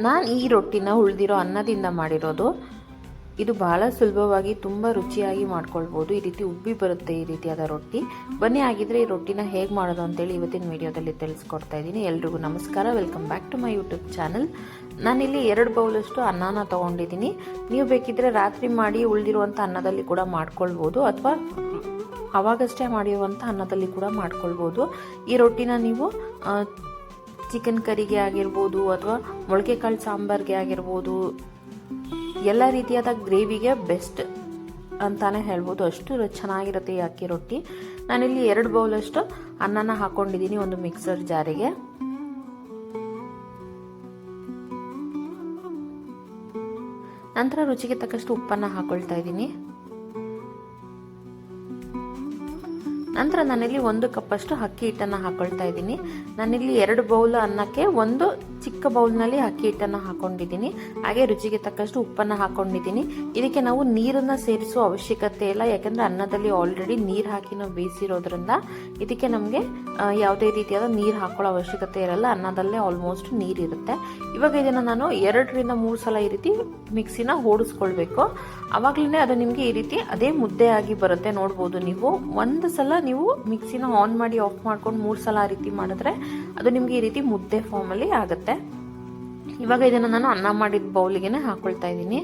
ನಾನು ಈ ರೊಟ್ಟಿನ ಉಳಿದಿರೋ ಅನ್ನದಿಂದ ಮಾಡಿರೋದು. ಇದು ಬಹಳ ಸುಲಭವಾಗಿ ತುಂಬ ರುಚಿಯಾಗಿ ಮಾಡ್ಕೊಳ್ಬೋದು. ಈ ರೀತಿ ಉಬ್ಬಿ ಬರುತ್ತೆ ಈ ರೀತಿಯಾದ ರೊಟ್ಟಿ. ಬನ್ನಿ ಆಗಿದ್ರೆ ಈ ರೊಟ್ಟಿನ ಹೇಗೆ ಮಾಡೋದು ಅಂತೇಳಿ ಇವತ್ತಿನ ವಿಡಿಯೋದಲ್ಲಿ ತಿಳಿಸ್ಕೊಡ್ತಾ ಇದ್ದೀನಿ. ಎಲ್ರಿಗೂ ನಮಸ್ಕಾರ, welcome back to my YouTube channel. ನಾನಿಲ್ಲಿ 2 ಬೌಲಷ್ಟು ಅನ್ನನ ತೊಗೊಂಡಿದ್ದೀನಿ. ನೀವು ಬೇಕಿದ್ರೆ ರಾತ್ರಿ ಮಾಡಿ ಉಳಿದಿರುವಂಥ ಅನ್ನದಲ್ಲಿ ಕೂಡ ಮಾಡ್ಕೊಳ್ಬೋದು, ಅಥವಾ ಅವಾಗಷ್ಟೇ ಮಾಡಿರುವಂಥ ಅನ್ನದಲ್ಲಿ ಕೂಡ ಮಾಡ್ಕೊಳ್ಬೋದು. ಈ ರೊಟ್ಟಿನ ನೀವು ಚಿಕನ್ ಕರಿಗೆ ಆಗಿರ್ಬೋದು, ಅಥವಾ ಮೊಳಕೆ ಕಾಳು ಸಾಂಬಾರ್ಗೆ ಆಗಿರ್ಬೋದು, ಎಲ್ಲ ರೀತಿಯಾದ ಗ್ರೇವಿಗೆ ಬೆಸ್ಟ್ ಅಂತಾನೆ ಹೇಳ್ಬೋದು. ಅಷ್ಟು ಚೆನ್ನಾಗಿರುತ್ತೆ ಈ ಅಕ್ಕಿ ರೊಟ್ಟಿ. ನಾನಿಲ್ಲಿ 2 ಬೌಲಷ್ಟು ಅನ್ನನ ಹಾಕೊಂಡಿದ್ದೀನಿ ಒಂದು ಮಿಕ್ಸರ್ ಜಾರಿಗೆ. ನಂತರ ರುಚಿಗೆ ತಕ್ಕಷ್ಟು ಉಪ್ಪನ್ನು ಹಾಕೊಳ್ತಾ ಇದ್ದೀನಿ. ನಂತರ ನಾನಿಲ್ಲಿ 1 ಕಪ್ಪಷ್ಟು ಅಕ್ಕಿ ಹಿಟ್ಟನ್ನು ಹಾಕೊಳ್ತಾ ಇದ್ದೀನಿ. ನಾನಿಲ್ಲಿ 2 ಬೌಲ್ ಅನ್ನಕ್ಕೆ 1 ಚಿಕ್ಕ ಬೌಲ್ನಲ್ಲಿ ಅಕ್ಕಿ ಹಿಟ್ಟನ್ನು ಹಾಕೊಂಡಿದ್ದೀನಿ. ಹಾಗೆ ರುಚಿಗೆ ತಕ್ಕಷ್ಟು ಉಪ್ಪನ್ನು ಹಾಕೊಂಡಿದ್ದೀನಿ. ಇದಕ್ಕೆ ನಾವು ನೀರನ್ನು ಸೇರಿಸುವ ಅವಶ್ಯಕತೆ ಇಲ್ಲ, ಯಾಕಂದರೆ ಅನ್ನದಲ್ಲಿ ಆಲ್ರೆಡಿ ನೀರು ಹಾಕಿ ನಾವು ಬೇಯಿಸಿರೋದ್ರಿಂದ ಇದಕ್ಕೆ ನಮಗೆ ಯಾವುದೇ ರೀತಿಯಾದ ನೀರು ಹಾಕೊಳ್ಳೋ ಅವಶ್ಯಕತೆ ಇರಲ್ಲ. ಅನ್ನದಲ್ಲೇ ಆಲ್ಮೋಸ್ಟ್ ನೀರಿರುತ್ತೆ. ಇವಾಗ ಇದನ್ನು ನಾನು 2 ರಿಂದ 3 ಸಲ ಈ ರೀತಿ ಮಿಕ್ಸಿನ ಓಡಿಸ್ಕೊಳ್ಬೇಕು. ಆವಾಗಲೇ ಅದು ನಿಮಗೆ ಈ ರೀತಿ ಅದೇ ಮುದ್ದೆ ಆಗಿ ಬರುತ್ತೆ. ನೋಡ್ಬೋದು ನೀವು, ಒಂದು ಸಲ ನೀವು ಮಿಕ್ಸಿನ ಆನ್ ಮಾಡಿ ಆಫ್ ಮಾಡ್ಕೊಂಡು 3 ಸಲ ಆ ರೀತಿ ಮಾಡಿದ್ರೆ ಅದು ನಿಮಗೆ ಈ ರೀತಿ ಮುದ್ದೆ ಫಾರ್ಮಲ್ಲಿ ಆಗುತ್ತೆ. ಇವಾಗ ಇದನ್ನು ನಾನು ಅನ್ನ ಮಾಡಿದ ಬೌಲಿಗೆ ಹಾಕೊಳ್ತಾ ಇದ್ದೀನಿ.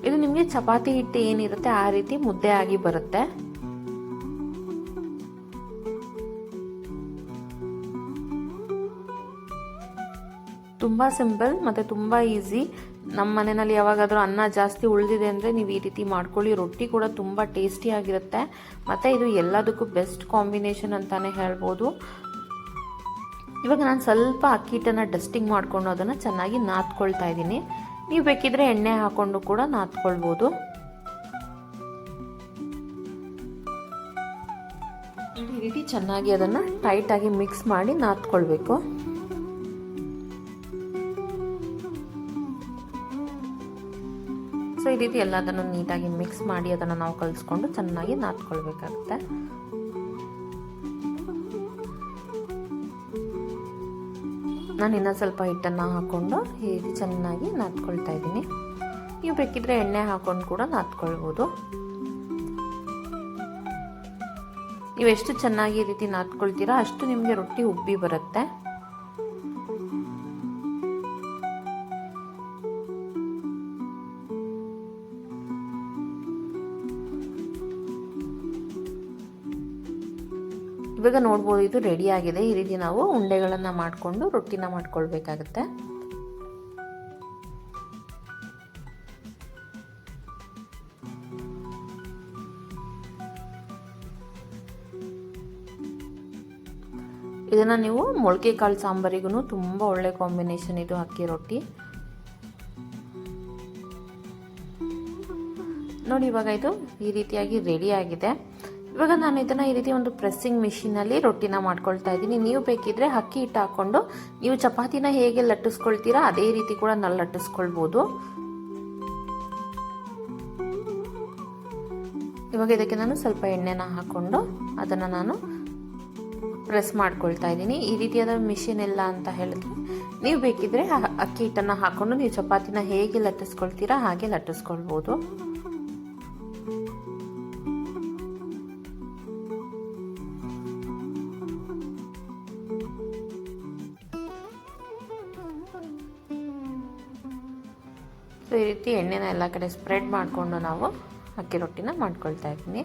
ಇದು ನಿಮಗೆ ಚಪಾತಿ ಹಿಟ್ಟು ಏನಿರುತ್ತೆ ಆ ರೀತಿ ಮುದ್ದೆ ಆಗಿ ಬರುತ್ತೆ. ತುಂಬಾ ಸಿಂಪಲ್ ಮತ್ತೆ ತುಂಬಾ ಈಸಿ. ನಮ್ಮ ಮನೆಯಲ್ಲಿ ಯಾವಾಗಾದ್ರೂ ಅನ್ನ ಜಾಸ್ತಿ ಉಳಿದಿದೆ ಅಂದರೆ ನೀವು ಈ ರೀತಿ ಮಾಡ್ಕೊಳ್ಳಿ. ರೊಟ್ಟಿ ಕೂಡ ತುಂಬ ಟೇಸ್ಟಿ ಆಗಿರುತ್ತೆ, ಮತ್ತು ಇದು ಎಲ್ಲದಕ್ಕೂ ಬೆಸ್ಟ್ ಕಾಂಬಿನೇಷನ್ ಅಂತಾನೆ ಹೇಳ್ಬೋದು. ಇವಾಗ ನಾನು ಸ್ವಲ್ಪ ಅಕ್ಕಿ ಹಿಟ್ಟನ್ನು ಡಸ್ಟಿಂಗ್ ಮಾಡಿಕೊಂಡು ಅದನ್ನು ಚೆನ್ನಾಗಿ ನಾದ್ಕೊಳ್ತಾ ಇದ್ದೀನಿ. ನೀವು ಬೇಕಿದ್ರೆ ಎಣ್ಣೆ ಹಾಕೊಂಡು ಕೂಡ ನಾದ್ಕೊಳ್ಬೋದು. ಈ ರೀತಿ ಚೆನ್ನಾಗಿ ಅದನ್ನು ಟೈಟಾಗಿ ಮಿಕ್ಸ್ ಮಾಡಿ ನಾದ್ಕೊಳ್ಬೇಕು. ಸೊ ಈ ರೀತಿ ಎಲ್ಲದನ್ನು ನೀಟಾಗಿ ಮಿಕ್ಸ್ ಮಾಡಿ ಅದನ್ನು ನಾವು ಕಲಿಸ್ಕೊಂಡು ಚೆನ್ನಾಗಿ ನಾದ್ಕೊಳ್ಬೇಕಾಗುತ್ತೆ. ನಾನು ಇನ್ನೂ ಸ್ವಲ್ಪ ಹಿಟ್ಟನ್ನು ಹಾಕ್ಕೊಂಡು ಈ ರೀತಿ ಚೆನ್ನಾಗಿ ನಾದ್ಕೊಳ್ತಾ ಇದ್ದೀನಿ. ನೀವು ಬೇಕಿದ್ರೆ ಎಣ್ಣೆ ಹಾಕೊಂಡು ಕೂಡ ನಾದ್ಕೊಳ್ಬೋದು. ನೀವು ಎಷ್ಟು ಚೆನ್ನಾಗಿ ಈ ರೀತಿ ನಾದ್ಕೊಳ್ತೀರಾ ಅಷ್ಟು ನಿಮಗೆ ರೊಟ್ಟಿ ಉಬ್ಬಿ ಬರುತ್ತೆ. ಇವಾಗ ನೋಡ್ಬೋದು ಇದು ರೆಡಿ ಆಗಿದೆ. ಈ ರೀತಿ ನಾವು ಉಂಡೆಗಳನ್ನು ಮಾಡಿಕೊಂಡು ರೊಟ್ಟಿನ ಮಾಡ್ಕೊಳ್ಬೇಕಾಗತ್ತೆ. ಇದನ್ನ ನೀವು ಮೊಳಕೆ ಕಾಳು ಸಾಂಬಾರಿಗೂ ತುಂಬ ಒಳ್ಳೆ ಕಾಂಬಿನೇಷನ್ ಇದು ಅಕ್ಕಿ ರೊಟ್ಟಿ. ನೋಡಿ ಇವಾಗ ಇದು ಈ ರೀತಿಯಾಗಿ ರೆಡಿ ಆಗಿದೆ. ಇವಾಗ ನಾನು ಇದನ್ನು ಈ ರೀತಿ ಒಂದು ಪ್ರೆಸ್ಸಿಂಗ್ ಮಿಷಿನಲ್ಲಿ ರೊಟ್ಟಿನ ಮಾಡ್ಕೊಳ್ತಾ ಇದ್ದೀನಿ. ನೀವು ಬೇಕಿದ್ರೆ ಅಕ್ಕಿ ಹಿಟ್ಟು ಹಾಕ್ಕೊಂಡು ನೀವು ಚಪಾತಿನ ಹೇಗೆ ಲಟ್ಟಿಸ್ಕೊಳ್ತೀರಾ ಅದೇ ರೀತಿ ಕೂಡ ನಾನು ಲಟ್ಟಿಸ್ಕೊಳ್ಬೋದು. ಇವಾಗ ಇದಕ್ಕೆ ನಾನು ಸ್ವಲ್ಪ ಎಣ್ಣೆನ ಹಾಕ್ಕೊಂಡು ಅದನ್ನು ನಾನು ಪ್ರೆಸ್ ಮಾಡ್ಕೊಳ್ತಾ ಇದ್ದೀನಿ. ಈ ರೀತಿಯಾದ ಮಿಷಿನ್ ಇಲ್ಲ ಅಂತ ಹೇಳಿದ್ರೆ ನೀವು ಬೇಕಿದ್ರೆ ಅಕ್ಕಿ ಹಿಟ್ಟನ್ನು ಹಾಕ್ಕೊಂಡು ನೀವು ಚಪಾತಿನ ಹೇಗೆ ಲಟ್ಟಿಸ್ಕೊಳ್ತೀರಾ ಹಾಗೆ ಲಟ್ಟಿಸ್ಕೊಳ್ಬೋದು. ಸೊ ಈ ರೀತಿ ಎಣ್ಣೆನ ಎಲ್ಲ ಕಡೆ ಸ್ಪ್ರೆಡ್ ಮಾಡಿಕೊಂಡು ನಾವು ಅಕ್ಕಿ ರೊಟ್ಟಿನ ಮಾಡ್ಕೊಳ್ತಾ ಇದ್ದೀನಿ.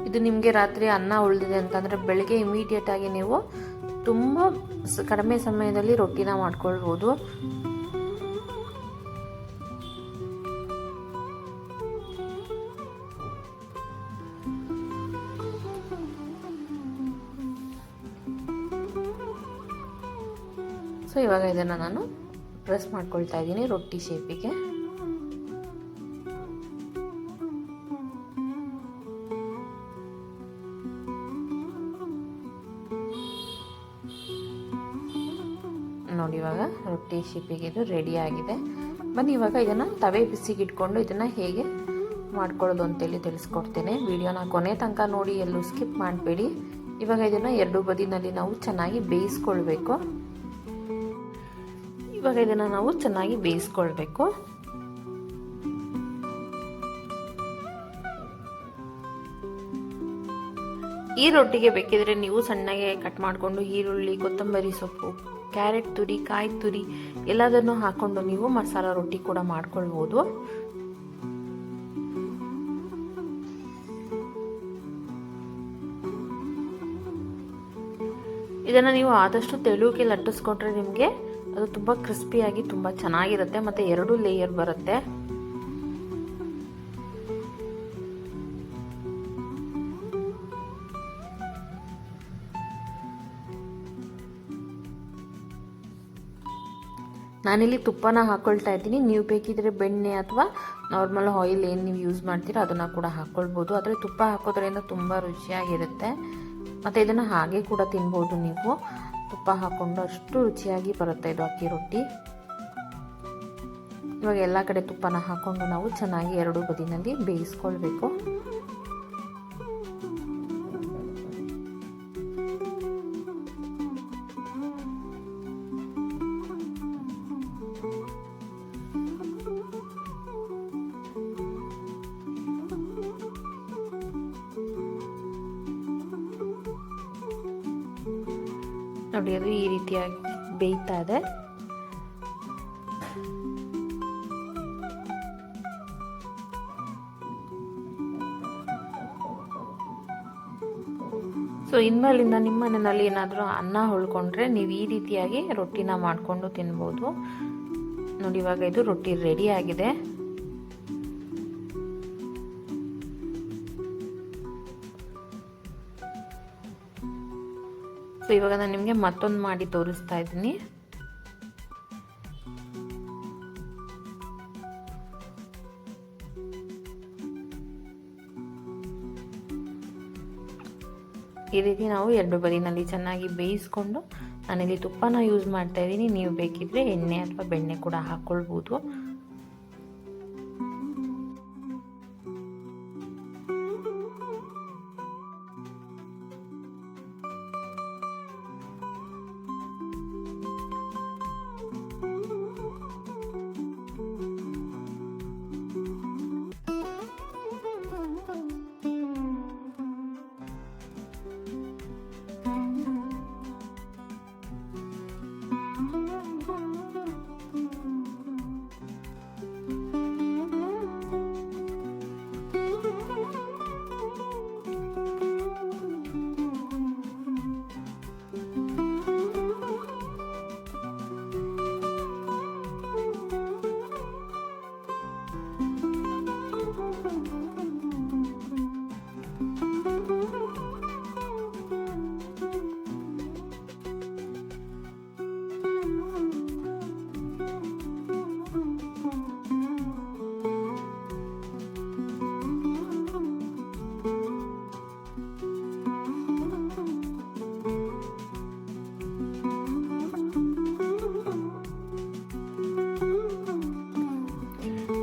ಇದು ನಿಮಗೆ ರಾತ್ರಿ ಅನ್ನ ಉಳಿದಿದೆ ಅಂತಂದರೆ ಬೆಳಗ್ಗೆ ಇಮಿಡಿಯೇಟ್ ಆಗಿ ನೀವು ತುಂಬ ಕಡಿಮೆ ಸಮಯದಲ್ಲಿ ರೊಟ್ಟಿನ ಮಾಡ್ಕೊಳ್ಬೋದು. ಸೊ ಇವಾಗ ಇದನ್ನು ನಾನು ಪ್ರೆಸ್ ಮಾಡ್ಕೊಳ್ತಾ ಇದ್ದೀನಿ ರೊಟ್ಟಿ ಶೇಪಿಗೆ. ನೋಡಿ ಇವಾಗ ರೊಟ್ಟಿ ಶೇಪಿಗೆ ಇದು ರೆಡಿ ಆಗಿದೆ. ಬನ್ನಿ ಇವಾಗ ಇದನ್ನು ತವೆ ಬಿಸಿಗೆ ಇಟ್ಕೊಂಡು ಇದನ್ನು ಹೇಗೆ ಮಾಡ್ಕೊಳ್ಳೋದು ಅಂತೇಳಿ ತಿಳಿಸ್ಕೊಡ್ತೇನೆ. ವಿಡಿಯೋನ ಕೊನೆ ತನಕ ನೋಡಿ, ಎಲ್ಲೂ ಸ್ಕಿಪ್ ಮಾಡಬೇಡಿ. ಇವಾಗ ಇದನ್ನು ಎರಡು ಬದಿನಲ್ಲಿ ನಾವು ಚೆನ್ನಾಗಿ ಬೇಯಿಸ್ಕೊಳ್ಬೇಕು. ಈ ರೊಟ್ಟಿಗೆ ಬೇಕಿದ್ರೆ ನೀವು ಸಣ್ಣಗೆ ಕಟ್ ಮಾಡಿಕೊಂಡು ಈರುಳ್ಳಿ, ಕೊತ್ತಂಬರಿ ಸೊಪ್ಪು, ಕ್ಯಾರೆಟ್ ತುರಿ, ಕಾಯಿ ತುರಿ ಎಲ್ಲದನ್ನು ಹಾಕೊಂಡು ನೀವು ಮಸಾಲ ರೊಟ್ಟಿ ಕೂಡ ಮಾಡ್ಕೊಳ್ಬೋದು. ಇದನ್ನು ನೀವು ಆದಷ್ಟು ತೆಳುಗೆ ಲಟ್ಟಿಸ್ಕೊಂಡ್ರೆ ನಿಮಗೆ ಅದು ತುಂಬ ಕ್ರಿಸ್ಪಿಯಾಗಿ ತುಂಬ ಚೆನ್ನಾಗಿರುತ್ತೆ ಮತ್ತು 2 ಲೇಯರ್ ಬರುತ್ತೆ. ನಾನಿಲ್ಲಿ ತುಪ್ಪನ ಹಾಕೊಳ್ತಾ ಇದ್ದೀನಿ. ನೀವು ಬೇಕಿದ್ರೆ ಬೆಣ್ಣೆ ಅಥವಾ ನಾರ್ಮಲ್ ಆಯಿಲ್ ಏನು ನೀವು ಯೂಸ್ ಮಾಡ್ತೀರಾ ಅದನ್ನು ಕೂಡ ಹಾಕ್ಕೊಳ್ಬೋದು. ಆದರೆ ತುಪ್ಪ ಹಾಕೋದ್ರಿಂದ ತುಂಬ ರುಚಿಯಾಗಿರುತ್ತೆ ಮತ್ತು ಇದನ್ನು ಹಾಗೆ ಕೂಡ ತಿನ್ಬೋದು. ನೀವು ತುಪ್ಪ ಹಾಕ್ಕೊಂಡು ಅಷ್ಟು ರುಚಿಯಾಗಿ ಬರುತ್ತೆ ಇದು ಅಕ್ಕಿ ರೊಟ್ಟಿ. ಇವಾಗ ಎಲ್ಲ ಕಡೆ ತುಪ್ಪನ ಹಾಕ್ಕೊಂಡು ನಾವು ಚೆನ್ನಾಗಿ 2 ಬದಿನಲ್ಲಿ ಬೇಯಿಸ್ಕೊಳ್ಬೇಕು. ನೋಡಿ, ಅದು ಈ ರೀತಿಯಾಗಿ ಬೇಯ್ತಾ ಇದೆ. ಸೊ ಇನ್ಮೇಲಿಂದ ನಿಮ್ಮ ಮನೆಯಲ್ಲಿ ಏನಾದರೂ ಅನ್ನ ಹೊಳ್ಕೊಂಡ್ರೆ ನೀವು ಈ ರೀತಿಯಾಗಿ ರೊಟ್ಟಿನ ಮಾಡಿಕೊಂಡು ತಿನ್ಬೋದು. ನೋಡಿ, ಇವಾಗ ಇದು ರೊಟ್ಟಿ ರೆಡಿ ಆಗಿದೆ. ಸೊ ಇವಾಗ ನಾನು ನಿಮಗೆ ಮತ್ತೊಂದು ಮಾಡಿ ತೋರಿಸ್ತಾ ಇದ್ದೀನಿ. ಈ ರೀತಿ ನಾವು 2 ಬದಿನಲ್ಲಿ ಚೆನ್ನಾಗಿ ಬೇಯಿಸ್ಕೊಂಡು, ನಾನಿಲ್ಲಿ ತುಪ್ಪನ ಯೂಸ್ ಮಾಡ್ತಾ ಇದ್ದೀನಿ. ನೀವು ಬೇಕಿದ್ರೆ ಎಣ್ಣೆ ಅಥವಾ ಬೆಣ್ಣೆ ಕೂಡ ಹಾಕ್ಕೊಳ್ಬೋದು.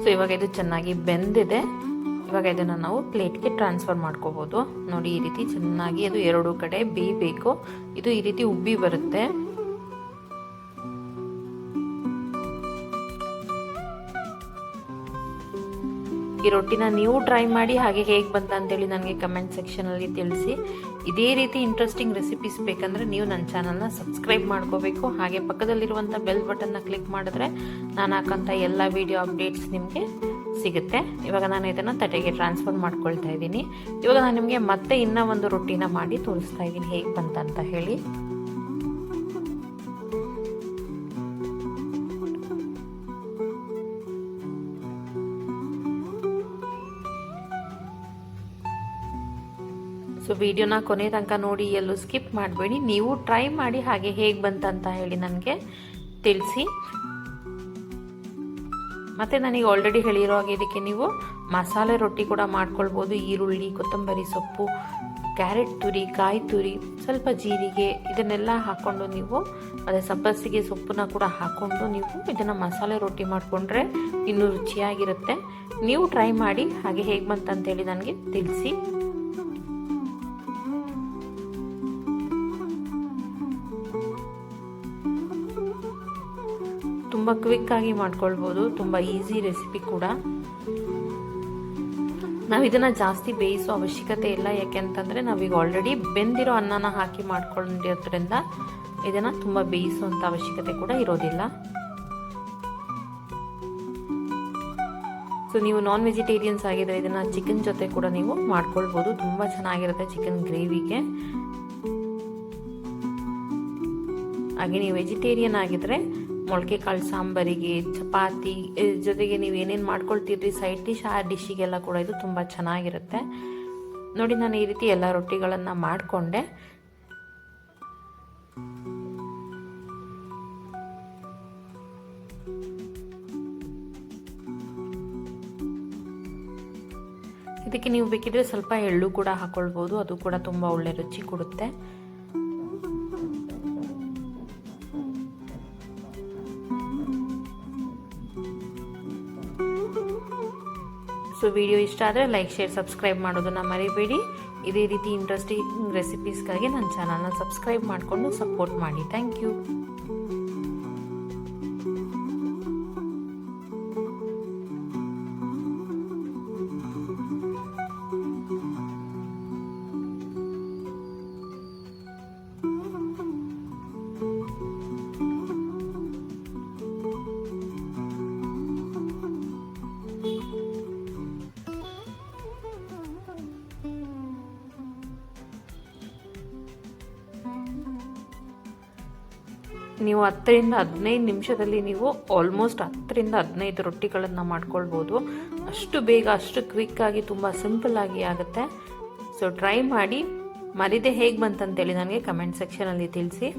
ಸೊ ಇವಾಗ ಇದು ಚೆನ್ನಾಗಿ ಬೆಂದಿದೆ. ಇವಾಗ ಇದನ್ನು ನಾವು ಪ್ಲೇಟ್ಗೆ ಟ್ರಾನ್ಸ್ಫರ್ ಮಾಡ್ಕೋಬೋದು. ನೋಡಿ, ಈ ರೀತಿ ಚೆನ್ನಾಗಿ ಅದು 2 ಕಡೆ ಬೇಯಬೇಕು. ಇದು ಈ ರೀತಿ ಉಬ್ಬಿ ಬರುತ್ತೆ. ಈ ರೊಟ್ಟಿನ ನೀವು ಟ್ರೈ ಮಾಡಿ, ಹಾಗೆ ಹೇಗೆ ಬಂತ ಅಂತೇಳಿ ನನಗೆ ಕಮೆಂಟ್ ಸೆಕ್ಷನಲ್ಲಿ ತಿಳಿಸಿ. ಇದೇ ರೀತಿ ಇಂಟ್ರೆಸ್ಟಿಂಗ್ ರೆಸಿಪೀಸ್ ಬೇಕಂದರೆ ನೀವು ನನ್ನ ಚಾನಲ್ನ ಸಬ್ಸ್ಕ್ರೈಬ್ ಮಾಡ್ಕೋಬೇಕು. ಹಾಗೆ ಪಕ್ಕದಲ್ಲಿರುವಂಥ ಬೆಲ್ ಬಟನ್ನ ಕ್ಲಿಕ್ ಮಾಡಿದ್ರೆ ನಾನು ಹಾಕೋಂಥ ಎಲ್ಲ ವಿಡಿಯೋ ಅಪ್ಡೇಟ್ಸ್ ನಿಮಗೆ ಸಿಗುತ್ತೆ. ಇವಾಗ ನಾನು ಇದನ್ನು ತಟ್ಟೆಗೆ ಟ್ರಾನ್ಸ್ಫರ್ ಮಾಡ್ಕೊಳ್ತಾ ಇದ್ದೀನಿ. ಇವಾಗ ನಾನು ನಿಮಗೆ ಮತ್ತೆ ಇನ್ನೂ ಒಂದು ರೊಟ್ಟಿನ ಮಾಡಿ ತೋರಿಸ್ತಾ ಇದ್ದೀನಿ ಹೇಗೆ ಬಂತಂತ ಹೇಳಿ. ಸೊ ವಿಡಿಯೋನ ಕೊನೆ ತನಕ ನೋಡಿ, ಎಲ್ಲೂ ಸ್ಕಿಪ್ ಮಾಡಬೇಡಿ. ನೀವು ಟ್ರೈ ಮಾಡಿ, ಹಾಗೆ ಹೇಗೆ ಬಂತಂತ ಹೇಳಿ ನನಗೆ ತಿಳಿಸಿ. ಮತ್ತು ನನಗೆ ಆಲ್ರೆಡಿ ಹೇಳಿರೋ ಹಾಗೆ ಇದಕ್ಕೆ ನೀವು ಮಸಾಲೆ ರೊಟ್ಟಿ ಕೂಡ ಮಾಡ್ಕೊಳ್ಬೋದು. ಈರುಳ್ಳಿ, ಕೊತ್ತಂಬರಿ ಸೊಪ್ಪು, ಕ್ಯಾರೆಟ್ ತುರಿ, ಕಾಯಿ ತುರಿ, ಸ್ವಲ್ಪ ಜೀರಿಗೆ ಇದನ್ನೆಲ್ಲ ಹಾಕ್ಕೊಂಡು ನೀವು ಅದೇ ಸಬ್ಬಸಿಗೆ ಸೊಪ್ಪನ್ನ ಕೂಡ ಹಾಕ್ಕೊಂಡು ನೀವು ಇದನ್ನು ಮಸಾಲೆ ರೊಟ್ಟಿ ಮಾಡಿಕೊಂಡ್ರೆ ಇನ್ನೂ ರುಚಿಯಾಗಿರುತ್ತೆ. ನೀವು ಟ್ರೈ ಮಾಡಿ, ಹಾಗೆ ಹೇಗೆ ಬಂತಂತೇಳಿ ನನಗೆ ತಿಳಿಸಿ. ತುಂಬ ಕ್ವಿಕ್ಕಾಗಿ ಮಾಡ್ಕೊಳ್ಬೋದು, ತುಂಬ ಈಸಿ ರೆಸಿಪಿ ಕೂಡ. ನಾವು ಇದನ್ನು ಜಾಸ್ತಿ ಬೇಯಿಸೋ ಅವಶ್ಯಕತೆ ಇಲ್ಲ, ಯಾಕೆಂತಂದರೆ ನಾವೀಗ ಆಲ್ರೆಡಿ ಬೆಂದಿರೋ ಅನ್ನನ ಹಾಕಿ ಮಾಡ್ಕೊಂಡಿರೋದ್ರಿಂದ ಇದನ್ನು ತುಂಬ ಬೇಯಿಸುವಂಥ ಅವಶ್ಯಕತೆ ಕೂಡ ಇರೋದಿಲ್ಲ. ಸೊ ನೀವು ನಾನ್ ವೆಜಿಟೇರಿಯನ್ಸ್ ಆಗಿದ್ರೆ ಇದನ್ನು ಚಿಕನ್ ಜೊತೆ ಕೂಡ ನೀವು ಮಾಡ್ಕೊಳ್ಬೋದು, ತುಂಬ ಚೆನ್ನಾಗಿರುತ್ತೆ ಚಿಕನ್ ಗ್ರೇವಿಗೆ. ಹಾಗೆ ನೀವು ವೆಜಿಟೇರಿಯನ್ ಆಗಿದ್ರೆ ಮೊಳಕೆ ಕಾಳು ಸಾಂಬಾರಿಗೆ, ಚಪಾತಿ ಜೊತೆಗೆ ನೀವು ಏನೇನು ಮಾಡ್ಕೊಳ್ತಿದ್ರಿ ಸೈಡ್ ಡಿಶ್, ಆ ಡಿಶ್ಶಿಗೆಲ್ಲ ಕೂಡ ಇದು ತುಂಬ ಚೆನ್ನಾಗಿರುತ್ತೆ. ನೋಡಿ, ನಾನು ಈ ರೀತಿ ಎಲ್ಲ ರೊಟ್ಟಿಗಳನ್ನು ಮಾಡಿಕೊಂಡೆ. ಇದಕ್ಕೆ ನೀವು ಬೇಕಿದ್ರೆ ಸ್ವಲ್ಪ ಎಳ್ಳು ಕೂಡ ಹಾಕೊಳ್ಬೋದು, ಅದು ಕೂಡ ತುಂಬ ಒಳ್ಳೆ ರುಚಿ ಕೊಡುತ್ತೆ. ಸೊ ವಿಡಿಯೋ ಇಷ್ಟ ಆದರೆ ಲೈಕ್, ಶೇರ್, ಸಬ್ಸ್ಕ್ರೈಬ್ ಮಾಡೋದನ್ನು ಮರಿಬೇಡಿ. ಇದೇ ರೀತಿ ಇಂಟ್ರೆಸ್ಟಿಂಗ್ ರೆಸಿಪೀಸ್ಗಾಗಿ ನನ್ನ ಚಾನಲ್ನ ಸಬ್ಸ್ಕ್ರೈಬ್ ಮಾಡಿಕೊಂಡು ಸಪೋರ್ಟ್ ಮಾಡಿ. Thank you. ನೀವು 10 ರಿಂದ 15 ನಿಮಿಷದಲ್ಲಿ ನೀವು ಆಲ್ಮೋಸ್ಟ್ 10 ರಿಂದ 15 ರೊಟ್ಟಿಗಳನ್ನು ಮಾಡ್ಕೊಳ್ಬೋದು. ಅಷ್ಟು ಬೇಗ, ಅಷ್ಟು ಕ್ವಿಕ್ಕಾಗಿ, ತುಂಬ ಸಿಂಪಲ್ಲಾಗಿ ಆಗುತ್ತೆ. ಸೊ ಟ್ರೈ ಮಾಡಿ, ಮರಿದೆ ಹೇಗೆ ಬಂತಂತೇಳಿ ನನಗೆ ಕಮೆಂಟ್ ಸೆಕ್ಷನಲ್ಲಿ ತಿಳಿಸಿ.